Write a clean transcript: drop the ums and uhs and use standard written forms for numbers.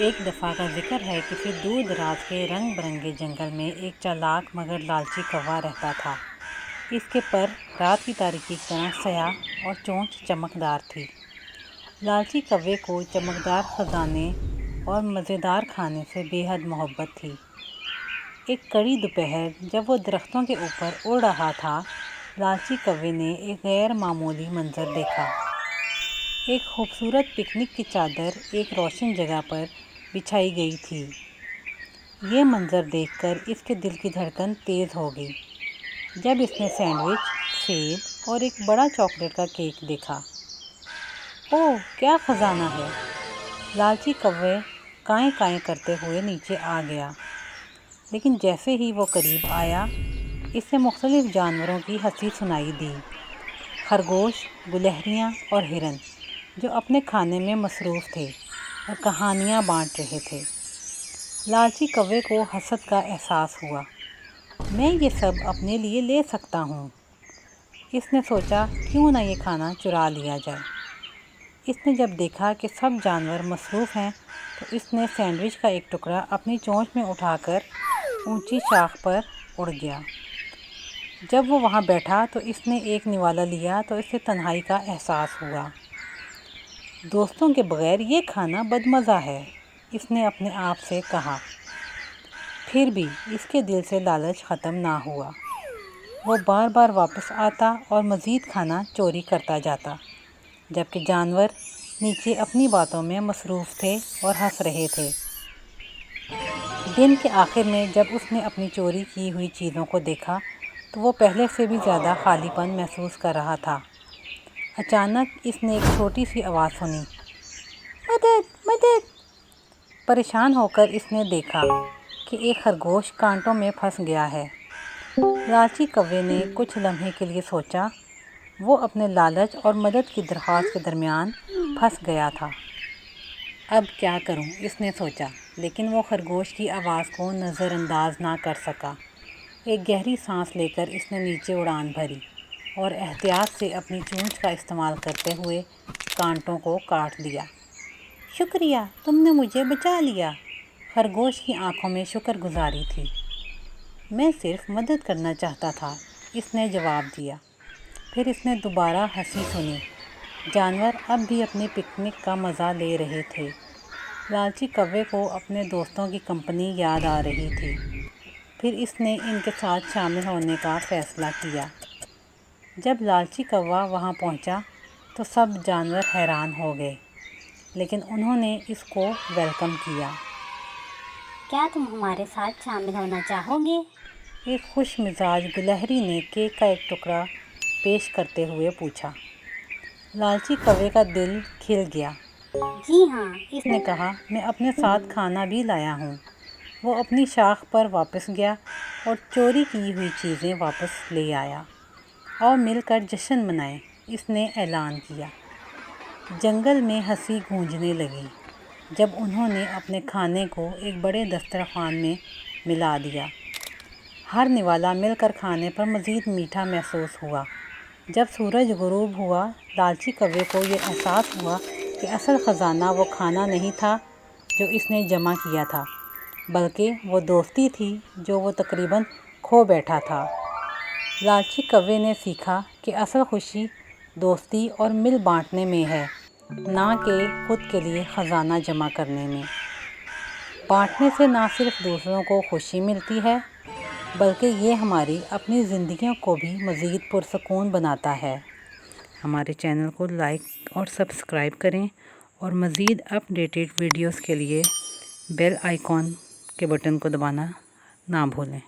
ایک دفعہ کا ذکر ہے کسی دور دراز کے رنگ برنگے جنگل میں ایک چالاک مگر لالچی کوا رہتا تھا۔ اس کے پر رات کی تاریکی کی طرح سیاہ اور چونچ چمکدار تھی۔ لالچی کوے کو چمکدار خزانے اور مزیدار کھانے سے بے حد محبت تھی۔ ایک کڑی دوپہر جب وہ درختوں کے اوپر اڑ رہا تھا، لالچی کوے نے ایک غیر معمولی منظر دیکھا۔ ایک خوبصورت پکنک کی چادر ایک روشن جگہ پر بچھائی گئی تھی۔ یہ منظر دیکھ کر اس کے دل کی دھڑکن تیز ہو گئی۔ جب اس نے سینڈوچ، سیب اور ایک بڑا چاکلیٹ کا کیک دیکھا۔ اوہ، کیا خزانہ ہے! لالچی کوے کائیں کائیں کرتے ہوئے نیچے آ گیا، لیکن جیسے ہی وہ قریب آیا، اسے مختلف جانوروں کی ہنسی سنائی دی۔ خرگوش، گلہریاں اور ہرن جو اپنے کھانے میں مصروف تھے اور کہانیاں بانٹ رہے تھے۔ لالچی کوے کو حسرت کا احساس ہوا۔ میں یہ سب اپنے لیے لے سکتا ہوں۔ اس نے سوچا کیوں نہ یہ کھانا چرا لیا جائے۔ اس نے جب دیکھا کہ سب جانور مصروف ہیں تو اس نے سینڈوچ کا ایک ٹکڑا اپنی چونچ میں اٹھا کر اونچی شاخ پر اڑ گیا۔ جب وہ وہاں بیٹھا تو اس نے ایک نوالا لیا تو اسے تنہائی کا احساس ہوا۔ دوستوں کے بغیر یہ کھانا بدمزہ ہے، اس نے اپنے آپ سے کہا۔ پھر بھی اس کے دل سے لالچ ختم نہ ہوا۔ وہ بار بار واپس آتا اور مزید کھانا چوری کرتا جاتا، جبکہ جانور نیچے اپنی باتوں میں مصروف تھے اور ہنس رہے تھے۔ دن کے آخر میں جب اس نے اپنی چوری کی ہوئی چیزوں کو دیکھا تو وہ پہلے سے بھی زیادہ خالی پن محسوس کر رہا تھا۔ اچانک اس نے ایک چھوٹی سی آواز سنی، مدد! مدد! پریشان ہو کر اس نے دیکھا کہ ایک خرگوش کانٹوں میں پھنس گیا ہے۔ لالچی کوے نے کچھ لمحے کے لیے سوچا۔ وہ اپنے لالچ اور مدد کی درخواست کے درمیان پھنس گیا تھا۔ اب کیا کروں، اس نے سوچا، لیکن وہ خرگوش کی آواز کو نظر انداز نہ کر سکا۔ ایک گہری سانس لے کر اس نے نیچے اڑان بھری اور احتیاط سے اپنی چونچ کا استعمال کرتے ہوئے کانٹوں کو کاٹ دیا۔ شکریہ، تم نے مجھے بچا لیا۔ خرگوش کی آنکھوں میں شکر گزاری تھی۔ میں صرف مدد کرنا چاہتا تھا، اس نے جواب دیا۔ پھر اس نے دوبارہ ہنسی سنی۔ جانور اب بھی اپنی پکنک کا مزہ لے رہے تھے۔ لالچی کوے کو اپنے دوستوں کی کمپنی یاد آ رہی تھی۔ پھر اس نے ان کے ساتھ شامل ہونے کا فیصلہ کیا۔ جب لالچی کوا وہاں پہنچا تو سب جانور حیران ہو گئے، لیکن انہوں نے اس کو ویلکم کیا۔ کیا تم ہمارے ساتھ شامل ہونا چاہو گے؟ ایک خوش مزاج گلہری نے کیک کا ایک ٹکڑا پیش کرتے ہوئے پوچھا۔ لالچی کوے کا دل کھل گیا۔ جی ہاں، اس نے کہا، میں اپنے ساتھ کھانا بھی لایا ہوں۔ وہ اپنی شاخ پر واپس گیا اور چوری کی ہوئی چیزیں واپس لے آیا۔ آؤ مل کر جشن منائیں، اس نے اعلان کیا۔ جنگل میں ہنسی گونجنے لگی جب انہوں نے اپنے کھانے کو ایک بڑے دسترخوان میں ملا دیا۔ ہر نوالا مل کر کھانے پر مزید میٹھا محسوس ہوا۔ جب سورج غروب ہوا، لالچی کوے کو یہ احساس ہوا کہ اصل خزانہ وہ کھانا نہیں تھا جو اس نے جمع کیا تھا، بلکہ وہ دوستی تھی جو وہ تقریباً کھو بیٹھا تھا۔ لالچی کوے نے سیکھا کہ اصل خوشی دوستی اور مل بانٹنے میں ہے، نہ کہ خود کے لیے خزانہ جمع کرنے میں۔ بانٹنے سے نہ صرف دوسروں کو خوشی ملتی ہے، بلکہ یہ ہماری اپنی زندگیوں کو بھی مزید پرسکون بناتا ہے۔ ہمارے چینل کو لائک اور سبسکرائب کریں اور مزید اپ ڈیٹڈ ویڈیوز کے لیے بیل آئیکن کے بٹن کو دبانا نہ بھولیں۔